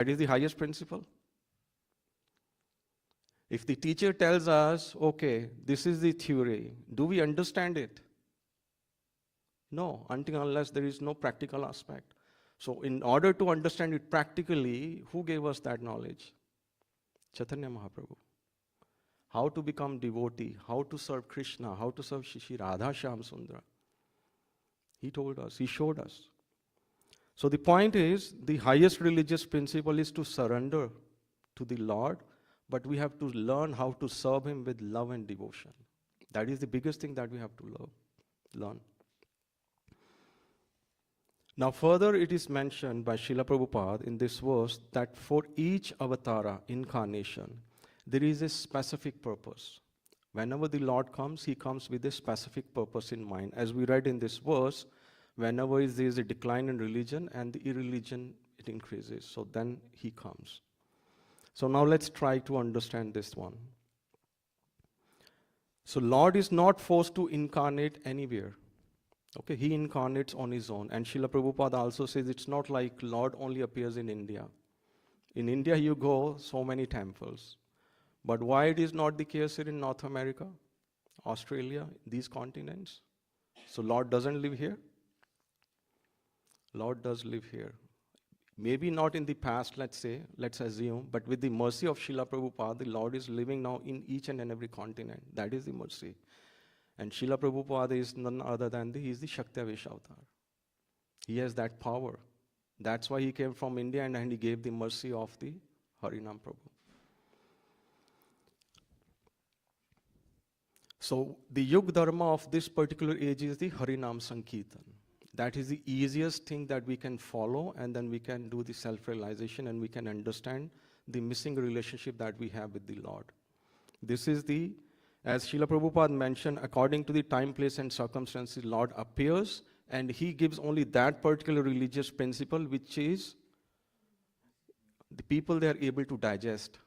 That is the highest principle. If the teacher tells us, okay, this is the theory, do we understand it? No, until unless there is no practical aspect. So in order to understand it practically, who gave us that knowledge? Chaitanya Mahaprabhu. How to become devotee, how to serve Krishna, how to serve Shri Radha Shyam Sundara. He told us, he showed us. So the point is, the highest religious principle is to surrender to the Lord, but we have to learn how to serve Him with love and devotion. That is the biggest thing that we have to learn. Now further it is mentioned by Srila Prabhupada in this verse that for each avatara, incarnation, there is a specific purpose. Whenever the Lord comes, He comes with a specific purpose in mind. As we read in this verse, whenever there is a decline in religion and the irreligion, it increases. So then He comes. So now let's try to understand this one. So Lord is not forced to incarnate anywhere. Okay, He incarnates on His own. And Srila Prabhupada also says it's not like Lord only appears in India. In India you go, so many temples. But why it is not the case here in North America, Australia, these continents? So Lord doesn't live here? Lord does live here. Maybe not in the past, let's assume, but with the mercy of Srila Prabhupada, the Lord is living now in each and every continent. That is the mercy. And Srila Prabhupada is none other than he is the Shakti-Avesh avatar. He has that power. That's why he came from India and he gave the mercy of the Harinam Prabhu. So the Yug Dharma of this particular age is the Harinam Sankirtan. That is the easiest thing that we can follow, and then we can do the self-realization and we can understand the missing relationship that we have with the Lord. This is the, as Srila Prabhupada mentioned, according to the time, place and circumstances, Lord appears and He gives only that particular religious principle which is the people they are able to digest.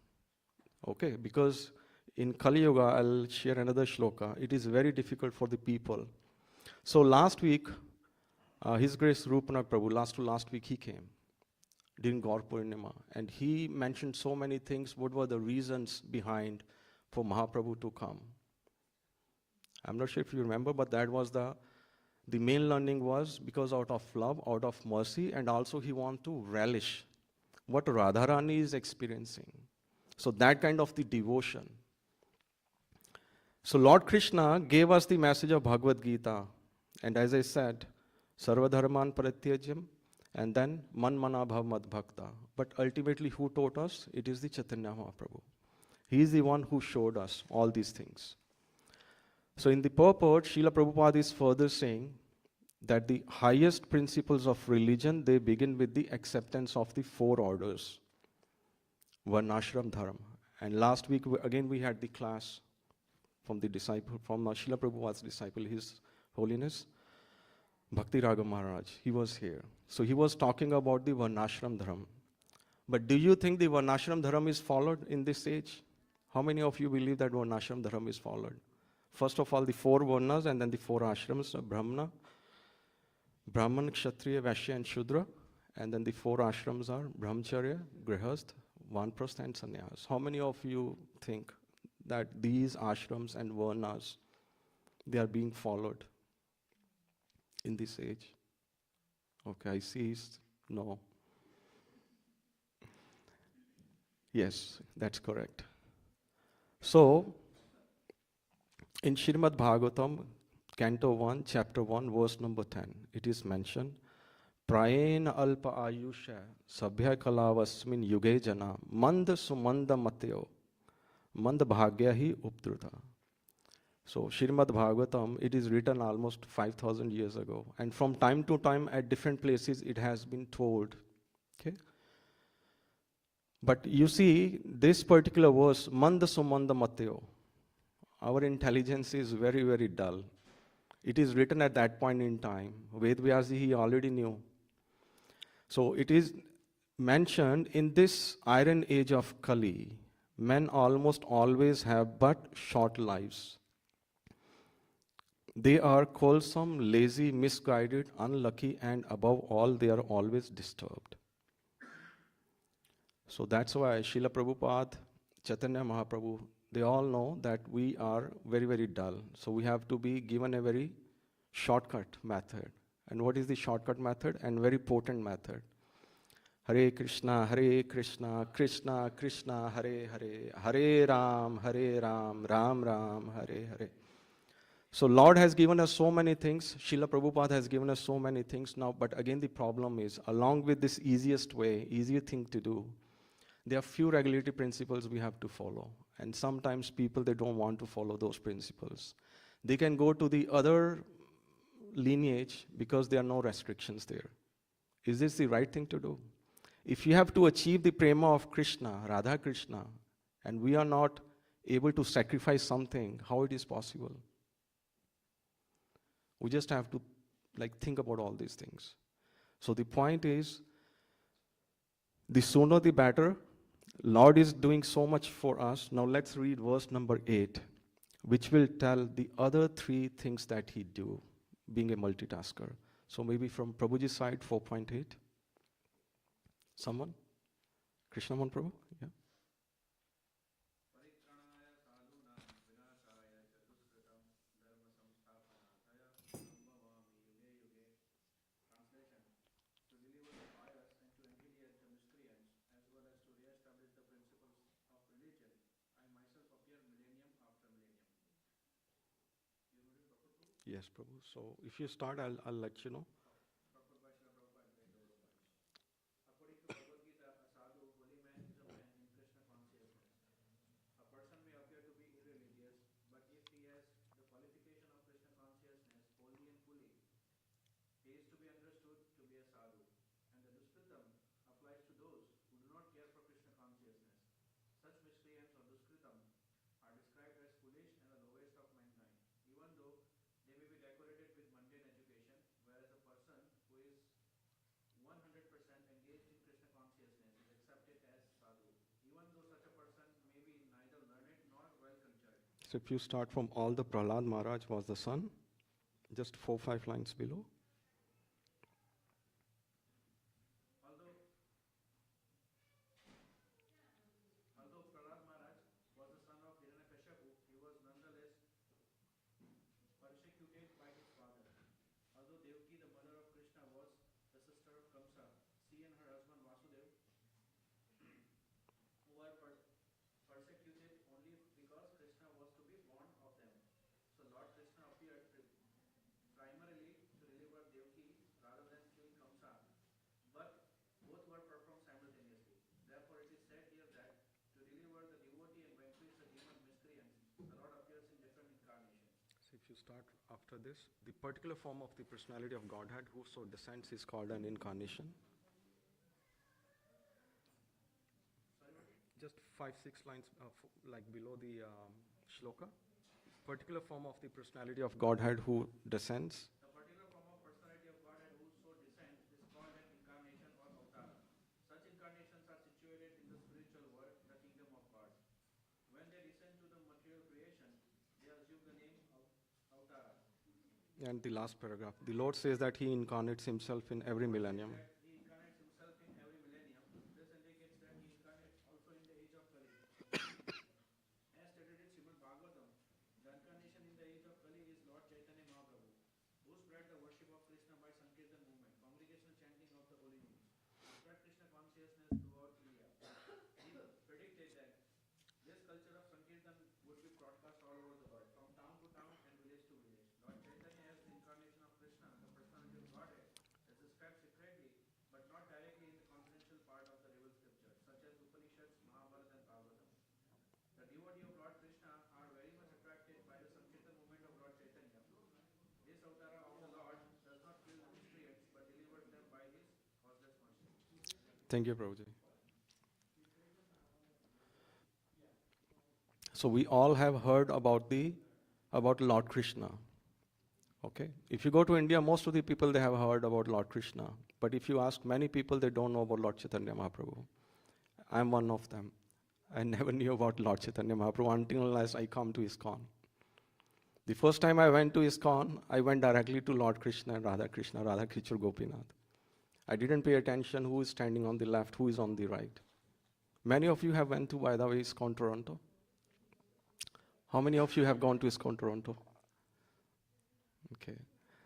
Okay, because in Kali Yuga, I'll share another shloka, it is very difficult for the people. So last week, His Grace Rupanak Prabhu, last week he came during Gaur Purnima, and he mentioned so many things, what were the reasons behind for Mahaprabhu to come. I'm not sure if you remember, but that was the main learning was because out of love, out of mercy, and also he wanted to relish what Radharani is experiencing. So that kind of the devotion. So Lord Krishna gave us the message of Bhagavad Gita, and as I said, Sarva Dharman Parityajam, and then Man Mana Bhav Mad Bhakta. But ultimately, who taught us? It is the Chaitanya Mahaprabhu. He is the one who showed us all these things. So in the purport, Srila Prabhupada is further saying that the highest principles of religion, they begin with the acceptance of the four orders, Varnashram Dharma. And last week, again, we had the class from the disciple, from Srila Prabhupada's disciple, His Holiness Bhakti Raghav Maharaj. He was here. So he was talking about the Varnashram Dharma. But do you think the Varnashram Dharma is followed in this age? How many of you believe that Varnashram Dharma is followed? First of all, the four Varnas and then the four ashrams, Brahman, Kshatriya, Vaishya and Shudra. And then the four ashrams are Brahmacharya, Grihastha, Vanprastha and Sannyas. How many of you think that these ashrams and Varnas, they are being followed in this age? Okay, I see. No. Yes, that's correct. So, in Srimad Bhagavatam, Canto 1, Chapter 1, Verse number 10, it is mentioned, Prayena alpa ayusha sabhya kalavasmin yuge jana manda sumanda matyo manda bhagya hi updruta. So, Srimad Bhagavatam, it is written almost 5,000 years ago. And from time to time, at different places, it has been told. Okay? But you see, this particular verse, Manda Sumanda Matyo, our intelligence is very, very dull. It is written at that point in time. Vedvyasi, he already knew. So, it is mentioned in this iron age of Kali, men almost always have but short lives. They are quarrelsome, lazy, misguided, unlucky, and above all, they are always disturbed. So that's why Srila Prabhupada, Chaitanya Mahaprabhu, they all know that we are very, very dull. So we have to be given a very shortcut method. And what is the shortcut method? And very potent method. Hare Krishna, Krishna Krishna, Hare Hare, Hare Ram, Ram Ram, Hare Hare. So Lord has given us so many things. Srila Prabhupada has given us so many things now. But again, the problem is, along with this easiest way, easier thing to do, there are few regulatory principles we have to follow. And sometimes people, they don't want to follow those principles. They can go to the other lineage because there are no restrictions there. Is this the right thing to do? If you have to achieve the prema of Krishna, Radha Krishna, and we are not able to sacrifice something, how it is possible? We just have to think about all these things. So the point is, the sooner the better. Lord is doing so much for us. Now let's read verse number 8, which will tell the other 3 things that he do, being a multitasker. So maybe from Prabhuji's side, 4.8. Someone? Krishnamohan Prabhu? Yeah. Yes, Prabhu. So if you start, I'll let you know. So if you start from all the Prahlad Maharaj was the son, just 4-5 lines below. If you start after this, the particular form of the personality of Godhead, whoso descends, is called an incarnation. Just 5-6 lines below the shloka. Particular form of the personality of Godhead who descends. And the last paragraph, the Lord says that he incarnates himself in every millennium. Thank you, Prabhuji. So we all have heard about Lord Krishna. Okay? If you go to India, most of the people, they have heard about Lord Krishna. But if you ask many people, they don't know about Lord Chaitanya Mahaprabhu. I'm one of them. I never knew about Lord Chaitanya Mahaprabhu until unless I come to Iskcon. The first time I went to Iskcon, I went directly to Lord Krishna and Radha Krishna Gopinath. I didn't pay attention who is standing on the left, who is on the right. Many of you have went to, by the way, Iskcon Toronto. How many of you have gone to Iskcon Toronto? Okay.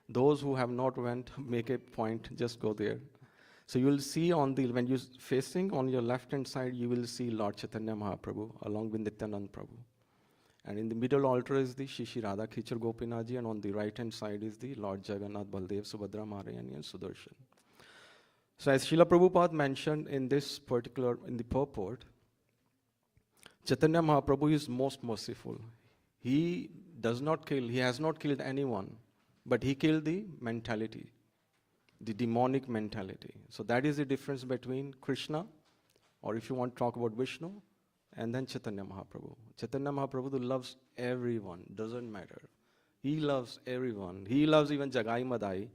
Those who have not went, make a point, just go there. So you will see when you're facing on your left-hand side, you will see Lord Chaitanya Mahaprabhu along with Nityanand Prabhu. And in the middle altar is the Shishi Radha Khichar Gopinathji, and on the right-hand side is the Lord Jagannath, Baldev, Subhadra, Maharayani, and Sudarshan. So as Srila Prabhupada mentioned in the purport, Chaitanya Mahaprabhu is most merciful. He does not kill, he has not killed anyone, but he killed the mentality, the demonic mentality. So that is the difference between Krishna, or if you want to talk about Vishnu, and then Chaitanya Mahaprabhu. Chaitanya Mahaprabhu loves everyone, doesn't matter. He loves everyone. He loves even Jagai Madai.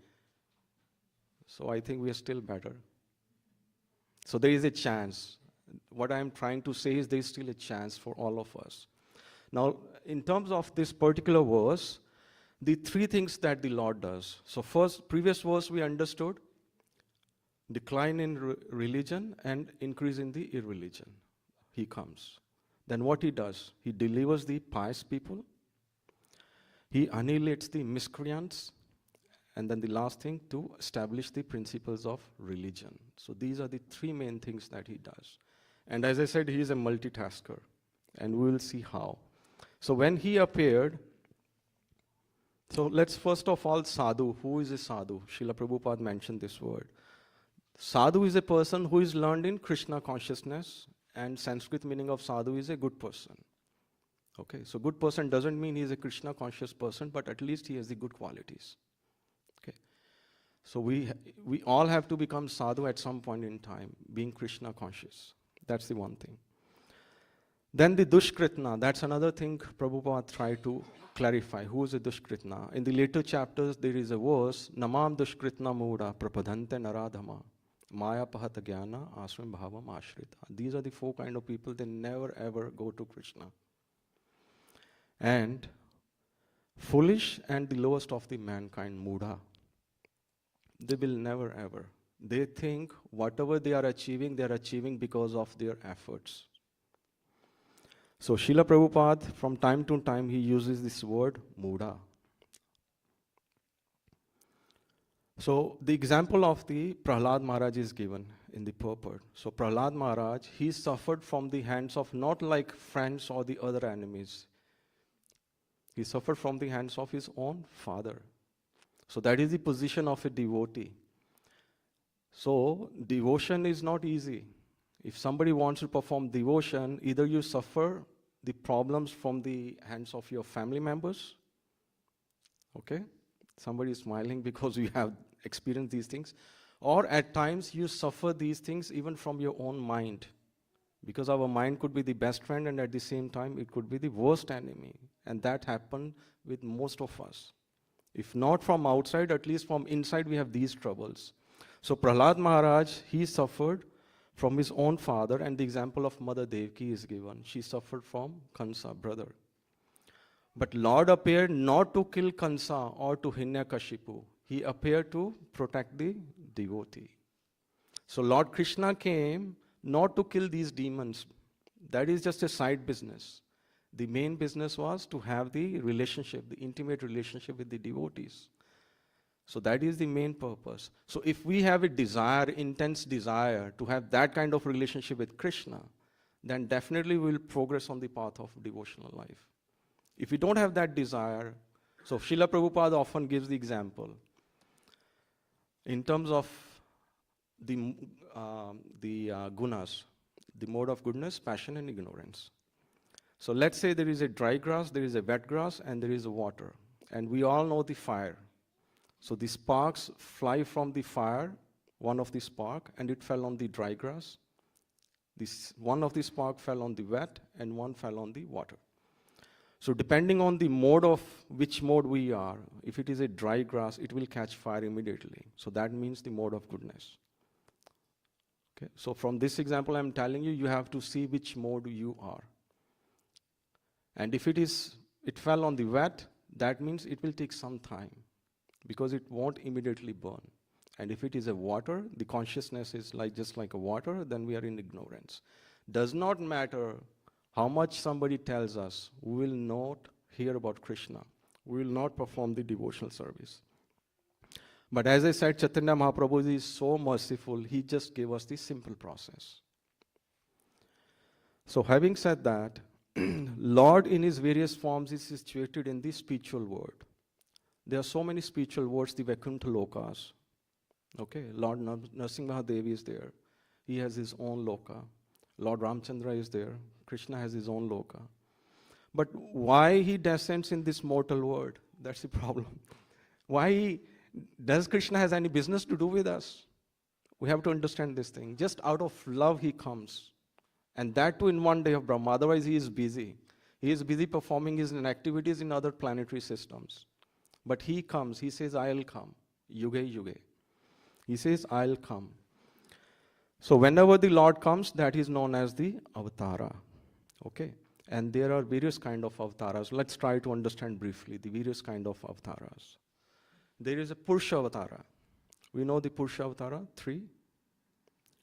So I think we are still better. So there is a chance. What I am trying to say is there is still a chance for all of us. Now, in terms of this particular verse, the three things that the Lord does. So first, previous verse we understood, decline in religion and increase in the irreligion. He comes. Then what he does? He delivers the pious people. He annihilates the miscreants. And then the last thing, to establish the principles of religion. So these are the three main things that he does. And as I said, he is a multitasker. And we will see how. So when he appeared, so let's first of all, sadhu. Who is a sadhu? Srila Prabhupada mentioned this word. Sadhu is a person who is learned in Krishna consciousness, and Sanskrit meaning of sadhu is a good person. Okay, so good person doesn't mean he is a Krishna conscious person, but at least he has the good qualities. Okay, so we all have to become sadhu at some point in time, being Krishna conscious. That's the one thing. Then the Dushkritna, that's another thing Prabhupada tried to clarify. Who is a Dushkritna? In the later chapters, there is a verse, Namam Dushkritna Muda Prapadhante Naradhama Maya Pahata Jnana Aswam Bhavam Ashrita. These are the four kind of people, they never ever go to Krishna. And foolish and the lowest of the mankind, Mudha, they will never ever. They think whatever they are achieving because of their efforts. So Srila Prabhupada, from time to time, he uses this word, Mudha. So the example of the Prahlad Maharaj is given in the purport. So Prahlad Maharaj, he suffered from the hands of not like friends or the other enemies. He suffered from the hands of his own father. So that is the position of a devotee. So devotion is not easy. If somebody wants to perform devotion, either you suffer the problems from the hands of your family members. Okay? Somebody is smiling because you have experienced these things. Or at times you suffer these things even from your own mind. Because our mind could be the best friend and at the same time it could be the worst enemy. And that happened with most of us. If not from outside, at least from inside we have these troubles. So Prahlad Maharaj, he suffered from his own father, and the example of Mother Devaki is given. She suffered from Kansa, brother. But Lord appeared not to kill Kansa or to Hiranyakashipu. He appeared to protect the devotee. So Lord Krishna came not to kill these demons. That is just a side business. The main business was to have the relationship, the intimate relationship with the devotees. So that is the main purpose. So if we have a desire, intense desire to have that kind of relationship with Krishna, then definitely we will progress on the path of devotional life. If we don't have that desire, so Srila Prabhupada often gives the example in terms of the gunas, the mode of goodness, passion and ignorance. So let's say there is a dry grass, there is a wet grass, and there is a water. And we all know the fire. So the sparks fly from the fire, one of the spark, and it fell on the dry grass. One of the spark fell on the wet, and one fell on the water. So depending on the mode of which mode we are, if it is a dry grass, it will catch fire immediately. So that means the mode of goodness. Okay. So from this example, I'm telling you, you have to see which mode you are. And if it fell on the wet, that means it will take some time, because it won't immediately burn. And if it is a water, the consciousness is just like a water, then we are in ignorance. Does not matter how much somebody tells us, we will not hear about Krishna. We will not perform the devotional service. But as I said, Chaitanya Mahaprabhu is so merciful, he just gave us the simple process. So having said that, Lord in his various forms is situated in the spiritual world. There are so many spiritual worlds, the Vaikuntha Lokas. Okay, Lord Narasimha Devi is there. He has his own loka. Lord Ramchandra is there. Krishna has his own loka. But why he descends in this mortal world? That's the problem. Does Krishna has any business to do with us? We have to understand this thing. Just out of love he comes. And that too in one day of Brahma. Otherwise he is busy. He is busy performing his activities in other planetary systems. But he comes. He says, I'll come. Yuge yuge. He says, I'll come. So whenever the Lord comes, that is known as the avatara. Okay? And there are various kind of avatars. Let's try to understand briefly the various kind of avatars. There is a Purusha avatara. We know the Purusha avatara, 3.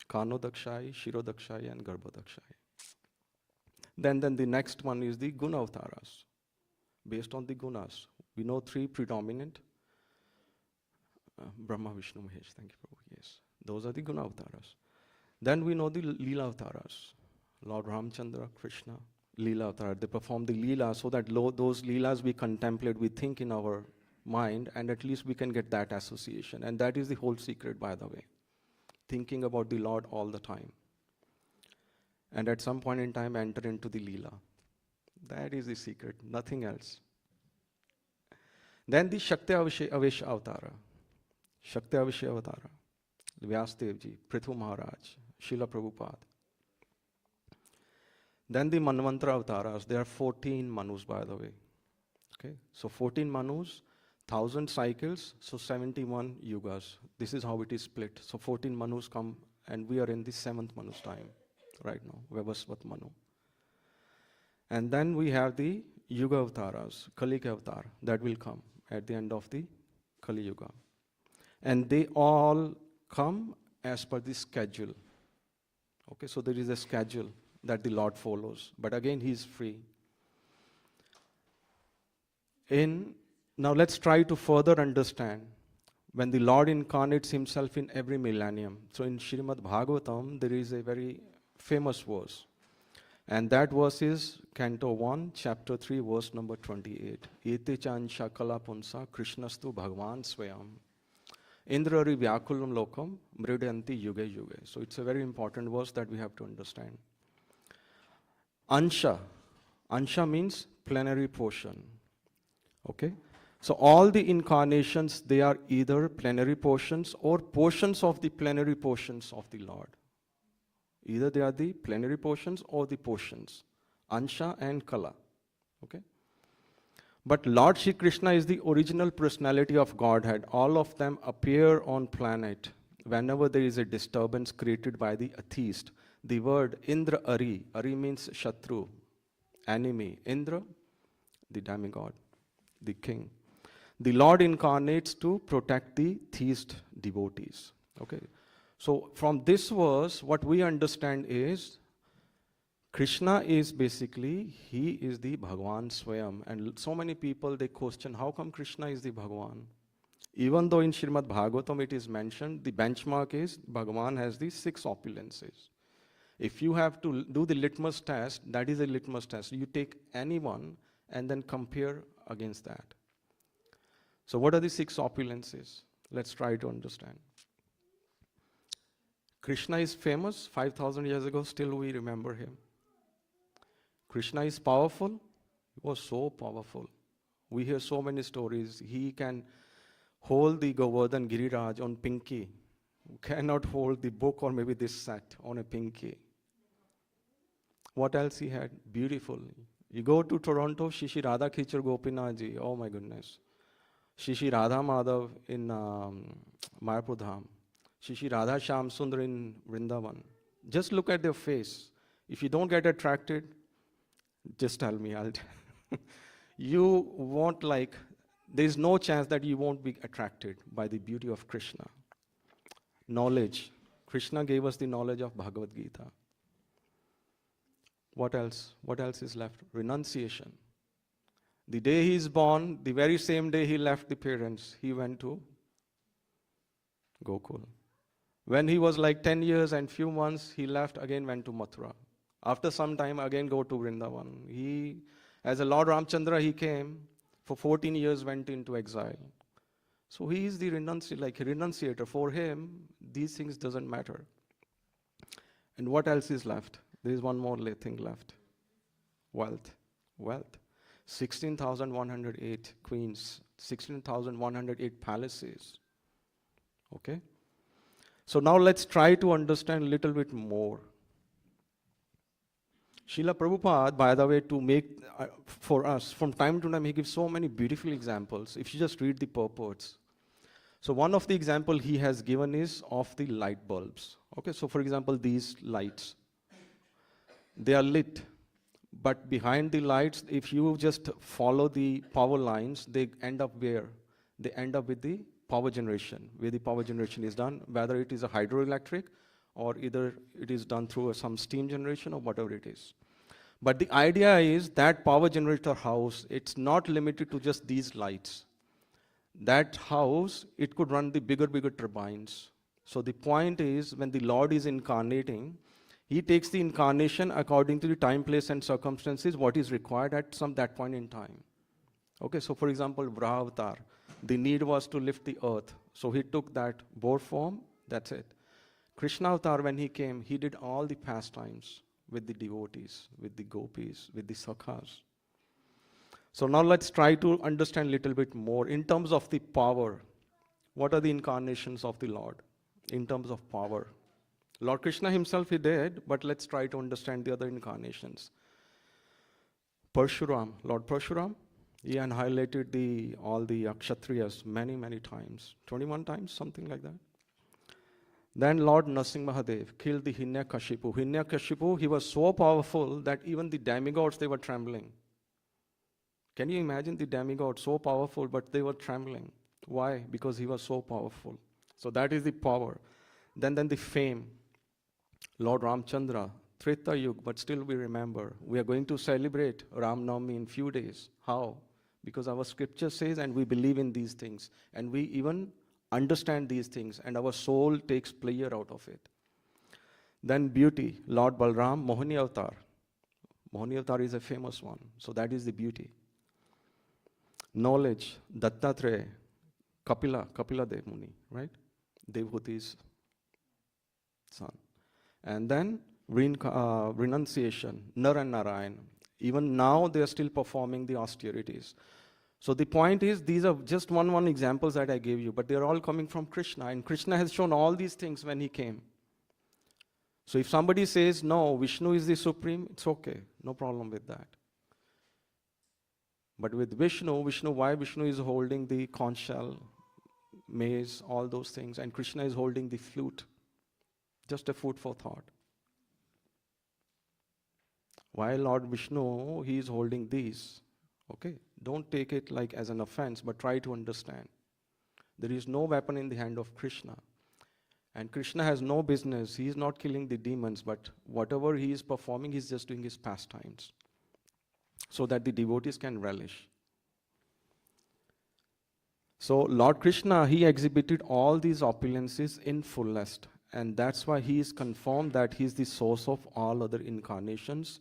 Kano Dakshai, Shiro Dakshai, and Garbha Dakshai. Then the next one is the Guna avatars. Based on the gunas. We know 3 predominant. Brahma, Vishnu, Mahesh. Thank you, Prabhu. Yes. Those are the Guna avatars. Then we know the Leela avatars. Lord Ramchandra, Krishna, Leela avatar. They perform the Leela so that those Leelas we contemplate, we think in our mind, and at least we can get that association. And that is the whole secret, by the way. Thinking about the Lord all the time. And at some point in time, enter into the Leela. That is the secret, nothing else. Then the Shakti Avesh Avatara. Shakti Avesh Avatara. Vyasdev Ji, Prithu Maharaj, Srila Prabhupada. Then the Manvantara Avataras. There are 14 Manus, by the way. Okay, so 14 Manus, 1000 cycles, so 71 yugas. This is how it is split. So 14 Manus come, and we are in the 7th Manu's time right now, Vavasvat Manu. And then we have the Yuga Avataras, Kali Avatar, that will come at the end of the Kali Yuga. And they all come as per the schedule. Okay, so there is a schedule that the Lord follows. But again, he is free. Now let's try to further understand when the Lord incarnates himself in every millennium. So in Srimad Bhagavatam, there is a very famous verse. And that verse is Canto 1, Chapter 3, verse number 28. Ete chan shakala punsa krishnastu bhagwan swayam. Indrari vyakulam lokam mridanti yuge yuge. So it's a very important verse that we have to understand. Ansha. Ansha means plenary portion. Okay? So all the incarnations, they are either plenary portions or portions of the plenary portions of the Lord. Either they are the plenary portions or the portions. Ansha and Kala. Okay? But Lord Shri Krishna is the original personality of Godhead. All of them appear on planet whenever there is a disturbance created by the atheist. The word Indra Ari, Ari means Shatru, enemy. Indra, the demigod, the king. The Lord incarnates to protect the theist devotees. Okay. So from this verse, what we understand is Krishna is basically, he is the Bhagwan Swayam. And so many people, they question, how come Krishna is the Bhagwan? Even though in Srimad Bhagavatam it is mentioned, the benchmark is Bhagwan has the 6 opulences. If you have to do the litmus test, that is a litmus test. You take any one and then compare against that. So what are the 6 opulences? Let's try to understand. Krishna is famous. 5,000 years ago, still we remember him. Krishna is powerful. He was so powerful. We hear so many stories. He can hold the Govardhan Giriraj on pinky. Cannot hold the book or maybe this set on a pinky. What else he had? Beautiful. You go to Toronto, Shishi Radha Khichar Gopinath ji. Oh my goodness. Shishi Radha Madhav in Mayapur Dham. Shishi Radha Shyam Sundar in Vrindavan. Just look at their face. If you don't get attracted, just tell me. You won't like, there is no chance that you won't be attracted by the beauty of Krishna. Knowledge. Krishna gave us the knowledge of Bhagavad Gita. What else? What else is left? Renunciation. The day he is born, the very same day he left the parents, he went to Gokul. When he was like 10 years and few months, he left, again went to Mathura. After some time, again go to Vrindavan. He, as a Lord Ramchandra, he came, for 14 years went into exile. So he is the renunciator. For him, these things doesn't matter. And what else is left? There is one more thing left. Wealth. Wealth. 16,108 queens, 16,108 palaces. Okay? So now let's try to understand a little bit more. Srila Prabhupada, by the way, to make for us, from time to time, he gives so many beautiful examples. If you just read the purports. So one of the example he has given is of the light bulbs. Okay, so for example, these lights, they are lit. But behind the lights, if you just follow the power lines, they end up where? They end up with the power generation, where the power generation is done, whether it is a hydroelectric or either it is done through some steam generation or whatever it is. But the idea is that power generator house, it's not limited to just these lights. That house, it could run the bigger turbines. So the point is, when the Lord is incarnating, he takes the incarnation according to the time, place, and circumstances, what is required at that point in time. Okay, so for example, Vrahavatar, the need was to lift the earth. So he took that boar form, that's it. Krishna Avatar, when he came, he did all the pastimes with the devotees, with the gopis, with the sakhas. So now let's try to understand a little bit more in terms of the power. What are the incarnations of the Lord in terms of power? Lord Krishna himself, he did, but let's try to understand the other incarnations. Parshuram, Lord Parshuram, he annihilated all the Kshatriyas many times, 21 times, something like that. Then Lord Narsingh Mahadev killed the Hiranyakashipu. Hiranyakashipu, he was so powerful that even the demigods, they were trembling. Can you imagine the demigods, so powerful, but they were trembling? Why? Because he was so powerful. So that is the power. Then the fame. Lord Ramchandra, Treta Yuga, but still we remember. We are going to celebrate Ram Navami in few days. How? Because our scripture says, and we believe in these things, and we even understand these things, and our soul takes pleasure out of it. Then beauty, Lord Balram, Mohini Avatar. Mohini Avatar is a famous one, so that is the beauty. Knowledge, Dattatreya, Kapila Dev Muni, right? Devhuti's son. And then renunciation, Nar and Narayan. Even now they are still performing the austerities. So the point is, these are just one examples that I gave you, but they're all coming from Krishna, and Krishna has shown all these things when he came. So if somebody says, no, Vishnu is the supreme, it's okay, no problem with that. But with Vishnu, why Vishnu is holding the conch shell, maze, all those things, and Krishna is holding the flute? Just a food for thought. Why Lord Vishnu, he is holding these? Okay, don't take it like as an offense, but try to understand. There is no weapon in the hand of Krishna. And Krishna has no business. He is not killing the demons, but whatever he is performing, he's just doing his pastimes, so that the devotees can relish. So Lord Krishna, he exhibited all these opulences in fullest. And that's why he is confirmed that he is the source of all other incarnations.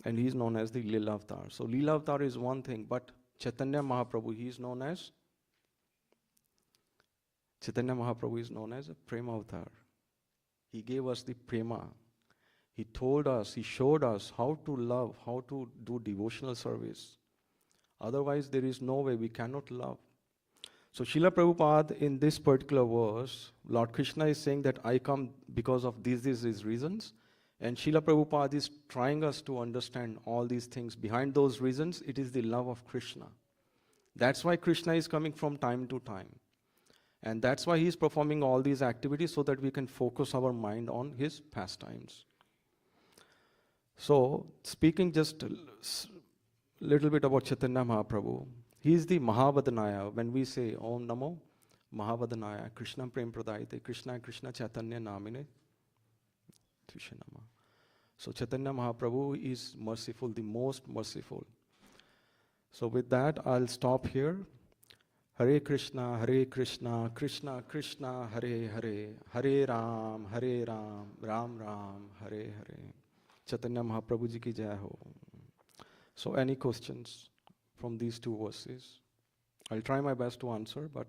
And he is known as the Leela Avatar. So Leela Avatar is one thing, but Chaitanya Mahaprabhu, he is known as a Prema Avatar. He gave us the Prema. He told us, he showed us how to love, how to do devotional service. Otherwise, there is no way we cannot love. So Srila Prabhupada, in this particular verse, Lord Krishna is saying that I come because of these reasons. And Srila Prabhupada is trying us to understand all these things. Behind those reasons, it is the love of Krishna. That's why Krishna is coming from time to time. And that's why he is performing all these activities, so that we can focus our mind on his pastimes. So, speaking just a little bit about Chaitanya Mahaprabhu, he is the Mahavadanaya. When we say Om Namo Mahavadanaya, Krishna Prem Pradayate, Krishna Chaitanya Namine, Tishanama. So Chaitanya Mahaprabhu is merciful, the most merciful. So with that, I'll stop here. Hare Krishna, Krishna Krishna, Hare Hare, Hare Ram, Ram Ram, Hare Hare. Chaitanya Mahaprabhu ji ki jai ho. So any questions from these two verses? I'll try my best to answer, but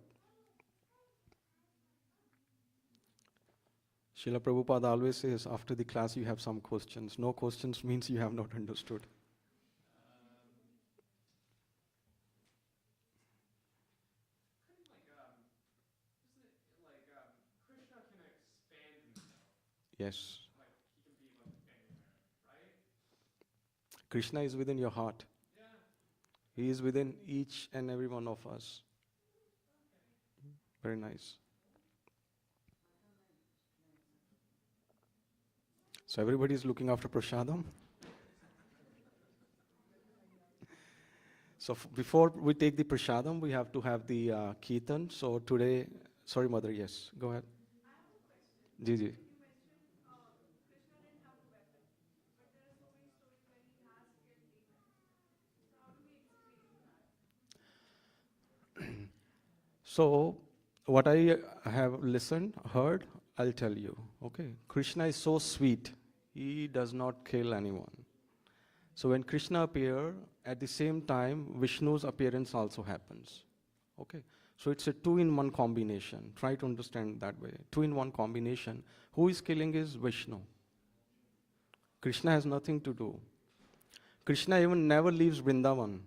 Srila Prabhupada always says, after the class you have some questions. No questions means you have not understood. Krishna can expand himself. Yes. Like, he can be like anywhere, right? Krishna is within your heart. Yeah. He is within each and every one of us. Very nice. So everybody is looking after prasadam. So before we take the prasadam, we have to have the kirtan. So today, sorry mother, yes, go ahead. I have a question. Ji ji. You mentioned Krishna didn't have a weapon, but there are so many stories where he has killed demons. So how do we explain that? So what I have listened, heard, I'll tell you. Okay, Krishna is so sweet. He does not kill anyone. So when Krishna appears, at the same time, Vishnu's appearance also happens. Okay, so it's a two-in-one combination. Try to understand that way. Two-in-one combination. Who is killing is Vishnu. Krishna has nothing to do. Krishna even never leaves Vrindavan.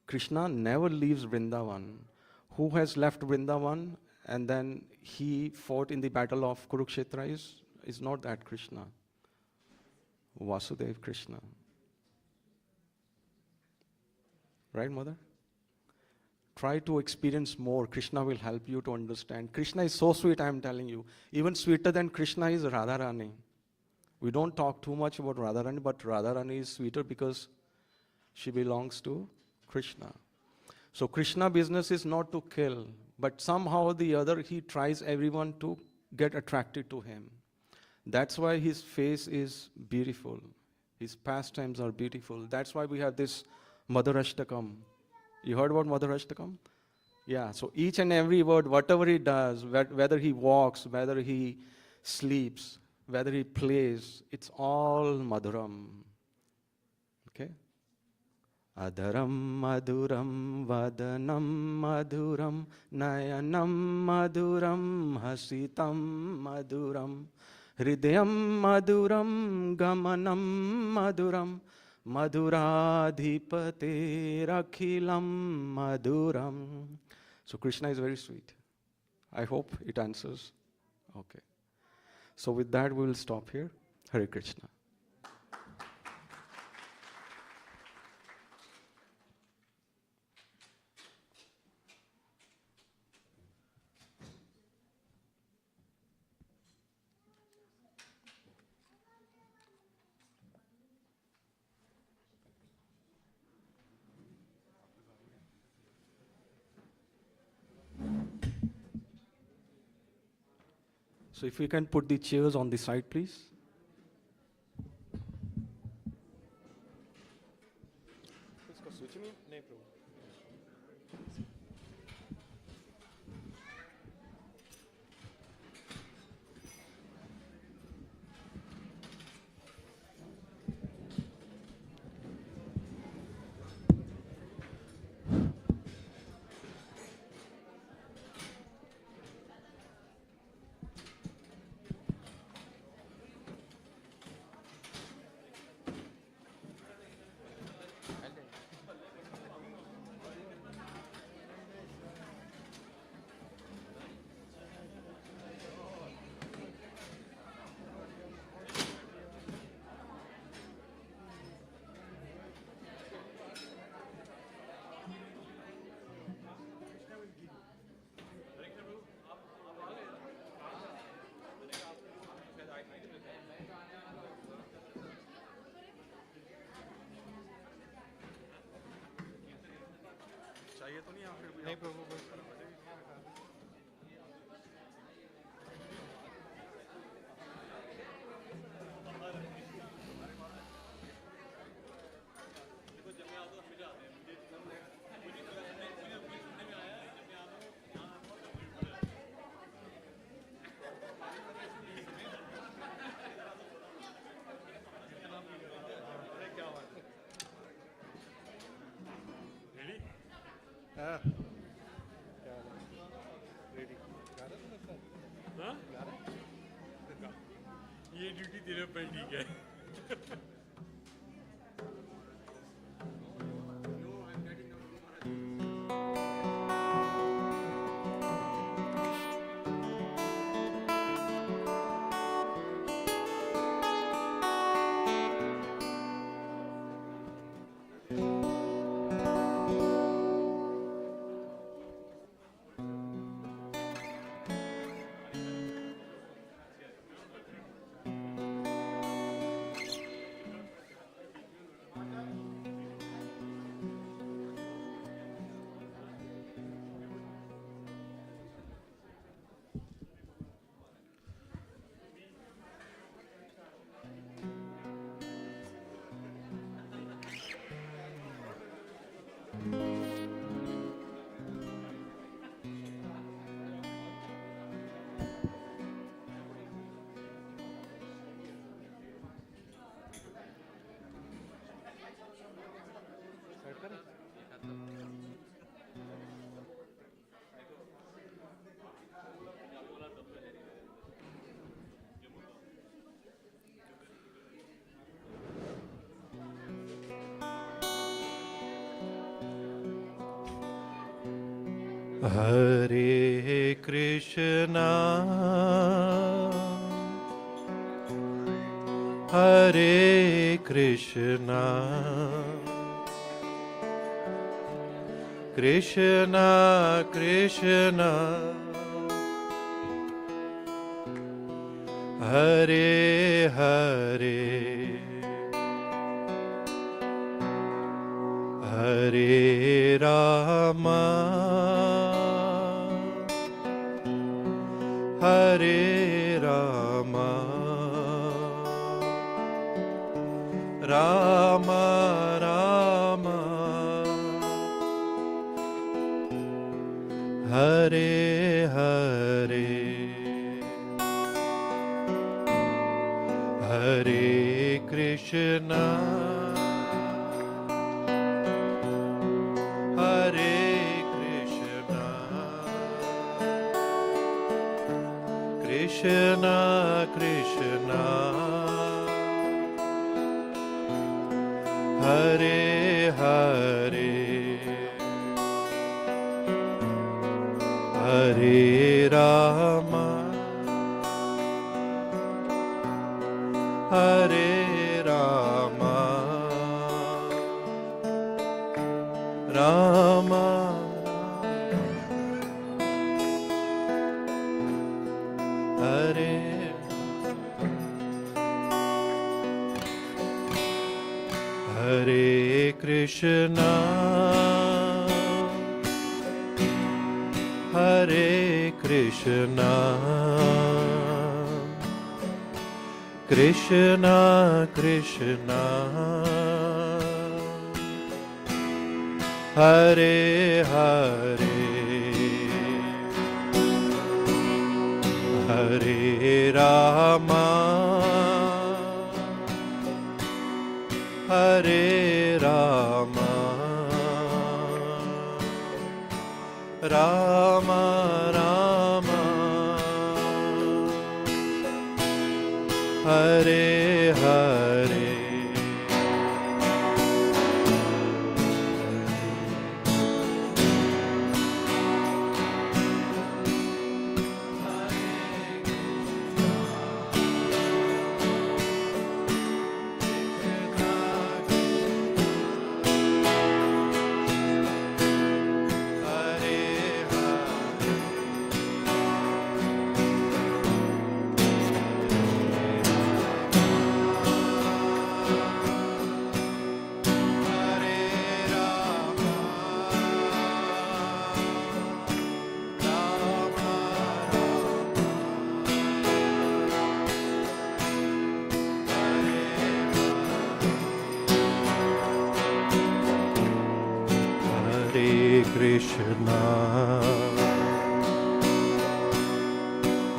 Krishna never leaves Vrindavan. Who has left Vrindavan and then he fought in the battle of Kurukshetra is not that Krishna. Vasudev Krishna. Right, mother? Try to experience more. Krishna will help you to understand. Krishna is so sweet, I am telling you. Even sweeter than Krishna is Radharani. We don't talk too much about Radharani, but Radharani is sweeter because she belongs to Krishna. So Krishna business is not to kill, but somehow or the other he tries everyone to get attracted to him. That's why his face is beautiful. His pastimes are beautiful. That's why we have this Madhurashtakam. You heard about Madhurashtakam? Yeah, so each and every word, whatever he does, whether he walks, whether he sleeps, whether he plays, it's all Madhuram. Okay? Adharam madhuram vadanam madhuram nayanam madhuram hasitam madhuram hridayam madhuram gamanam madhuram madhuradhipate rakhilam madhuram. So Krishna is very sweet. I hope it answers. Okay. So with that we will stop here. Hare Krishna. So if we can put the chairs on the side, please. हाँ? ये duty तेरे पर ठीक है. Hare Krishna, Hare Krishna, Krishna Krishna, Hare Hare, Hare Rama, Hare Rama, Rama Rama, Hare Hare, Hare Krishna, Hare Krishna, Krishna Krishna, Hare Hare, Hare Rama, Hare Rama, Rama Hare, Hare Krishna, Hare Krishna, Krishna Krishna, Hare Hare, Hare Rama, Hare Rama, Rama Rama, Hare Hare, Hare Krishna,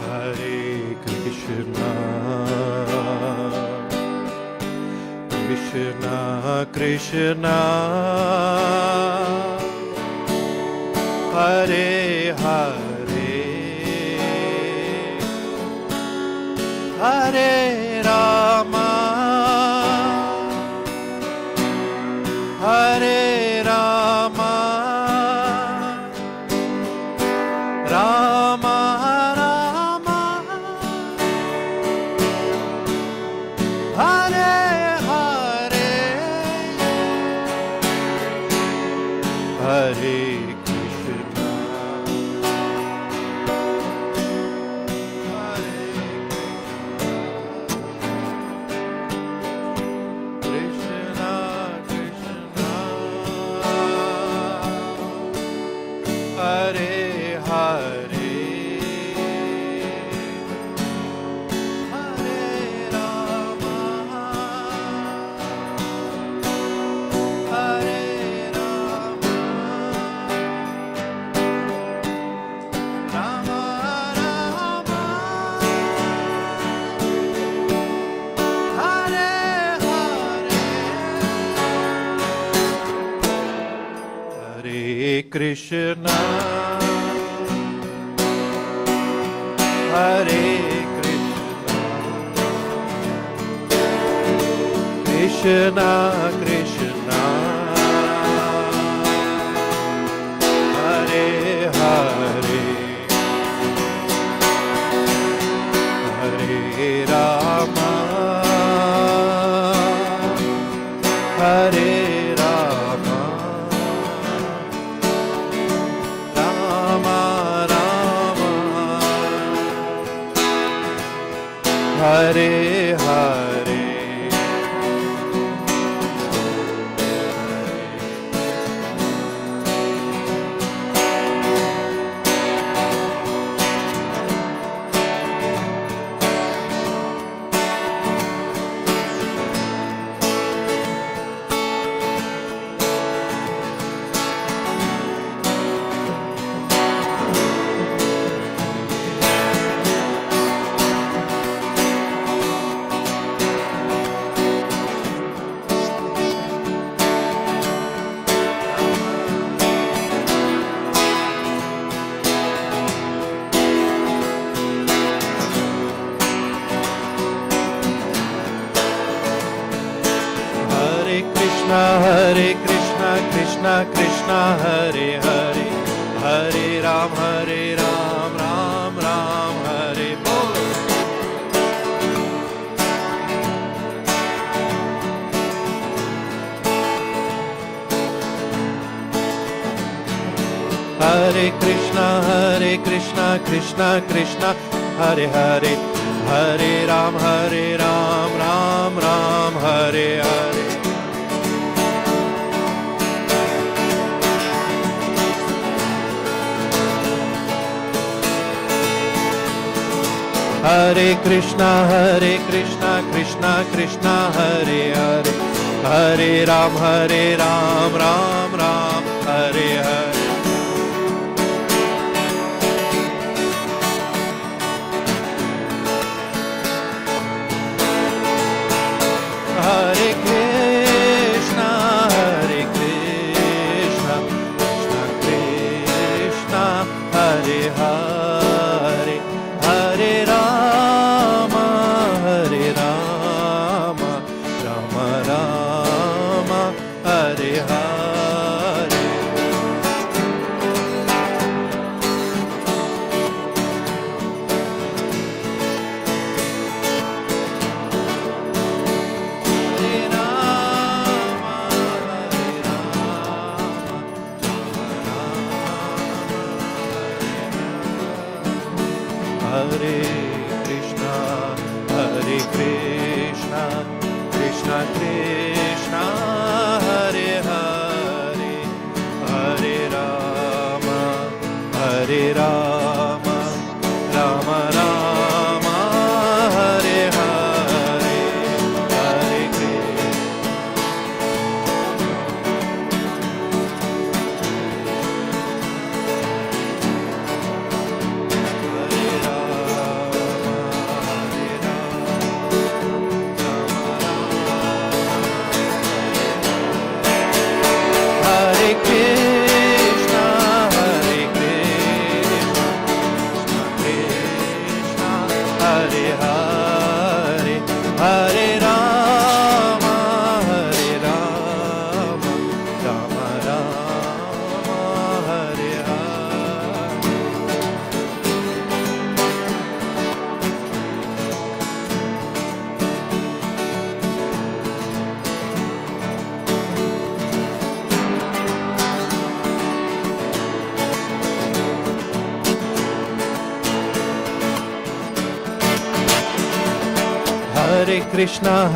Hare Krishna, Krishna Krishna, Hare Hare, Hare Rama, Hare Rama, Rama Rama, Hare Hare, Hare Krishna, Hare Krishna, Krishna, Hare Hare, Hare Rama, Hare Rama, Rama Rama, Hare Hare, Hare Krishna, Hare Krishna, Krishna Krishna, Hare Hare, Hare Rama, Hare Rama, Rama Rama, Hare Hare. Hare Krishna, Krishna Krishna, Hare Hare, Hare Ram, Ram Ram, Hare Bol. Hare Krishna, Krishna Krishna, Hare Hare, Hare Ram, Ram Ram, Hare Hare. Hare Krishna, Krishna Krishna, Hare Hare, Hare Ram, Ram Ram, Hare Hare. Hare Krishna, Krishna Krishna, Hare Hare, Hare Rama, Rama Rama, Hare Hare. Hare Krishna, Krishna Krishna, Hare Hare, Hare Rama, Rama Rama, Hare Hare, Hare Krishna. Hare Krishna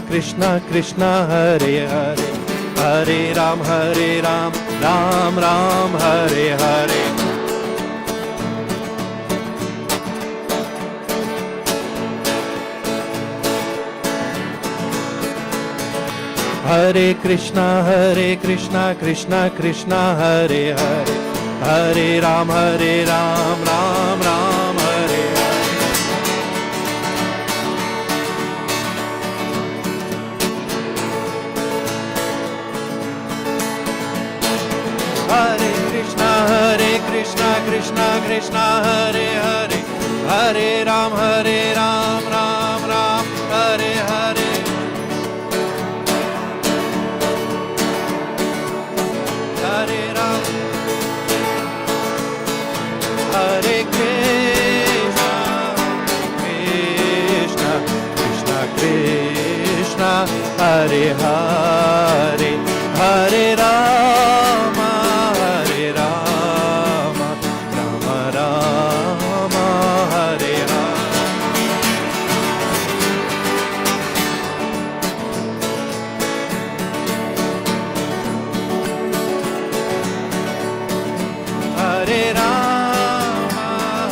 Krishna Krishna Hare Hare, Hare Ram Ram Ram Hare Hare. Hare Krishna Krishna Krishna Hare Hare, Hare Ram Ram Ram Hare Hare. Hare Krishna Krishna Krishna Hare Hare, Hare Ram Ram Ram Hare Hare. Hare Ram, Hare Krishna, Krishna Krishna Krishna, Hare Hare, Hare Rama, Hare Rama, Rama Rama, Hare Hare. Hare Rama,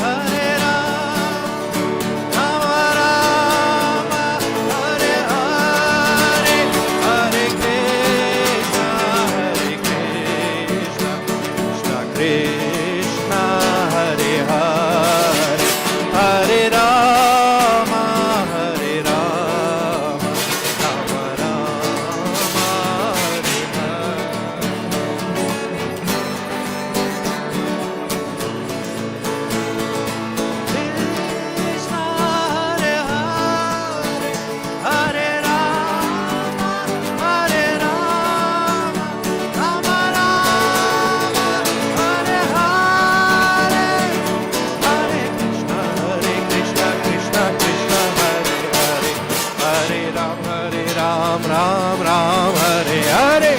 Hare Rama, Rama Rama, Hare Hare, Hare Krishna, Krishna Krishna, Hare Hare, Hare Rama, Hare Rama, Rama Rama, Hare Hare. Krishna Hare Hare, Hare Rama, Hare Rama, Rama Rama, Hare Hare, Hare Krishna, Krishna Krishna, Hare Hare, Hare Ram, Ram Ram, Hare Hare.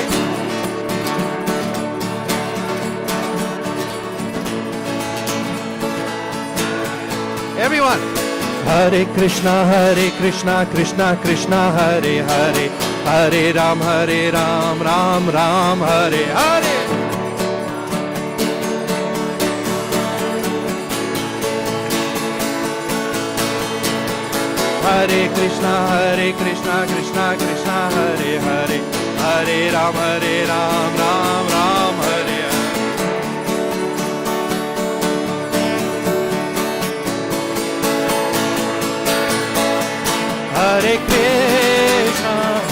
Everyone. Hare Krishna Krishna Krishna, Hare Hare, Hare Ram Ram Ram, Hare Hare. Hare Krishna Krishna Krishna, Hare Hare, Hare Ram Ram Ram, Hare Hare.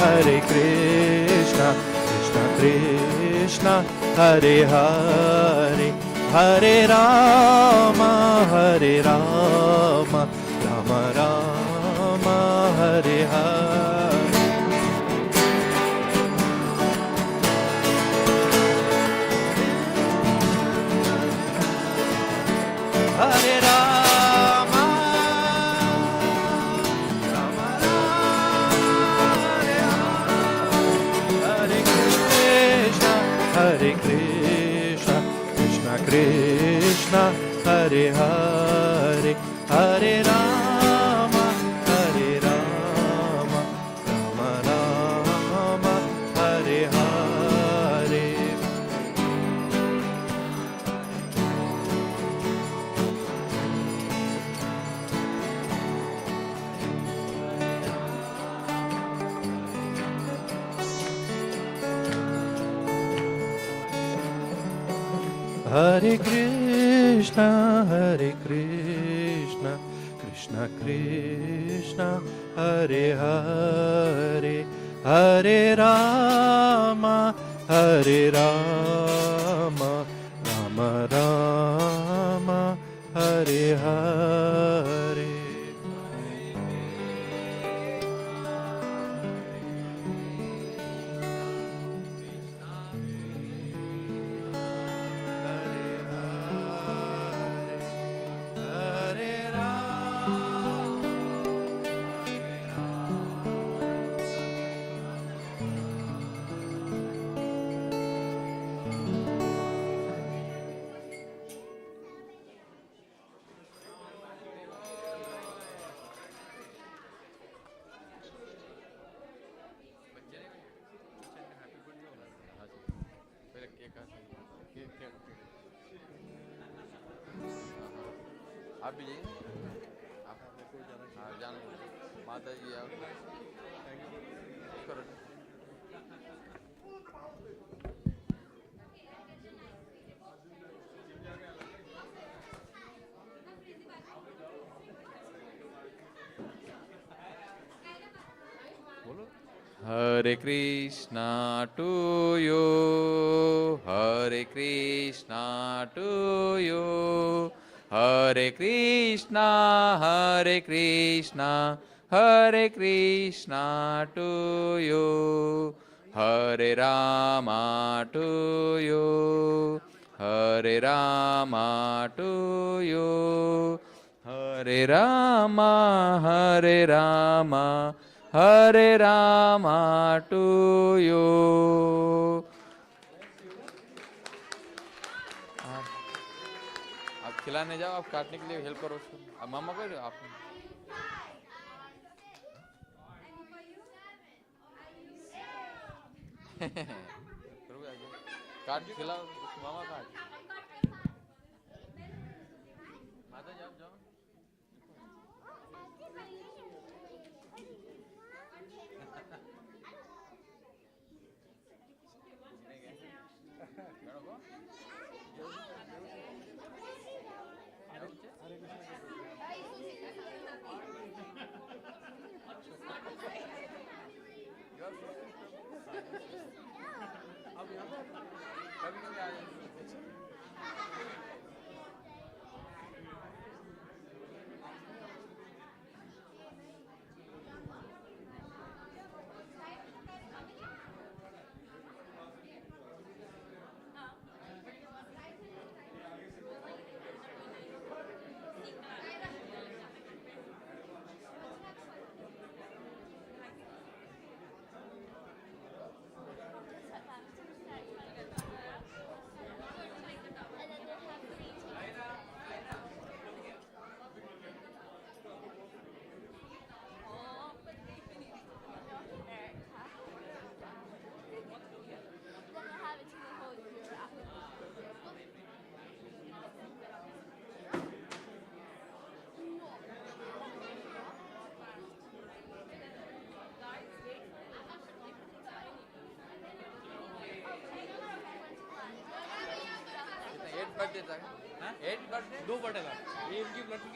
Hare Krishna Krishna Krishna, Hare Hare, Hare Rama, Rama Rama, Hare Hare. Hare Rama, Rama Rama, Hare Krishna, Krishna Krishna, Hare Hare, Hare Rama, Rama Rama, Hare Hare. Hare Krishna, Krishna Krishna, Hare Hare, Hare Rama, Rama Rama, Hare Hare. आप भी जाइए आप हाँ जाना माता जी आप करो बोलो Hare Krishna to you, Hare Krishna to you, Hare Krishna, Hare Krishna, Hare Krishna to you, Hare Rama to you, Hare Rama to you, Hare Rama, Hare Rama, Hare Rama to you. आप खिलाने जाओ आप काटने के लिए help करो उसको अब मामा को आप काट खिलाओ मामा काट माता जी आप जाओ कभी कभी आ जाए एट बर्थडे था 8 बर्थडे 2 बर्थडे था ये इनकी लड़की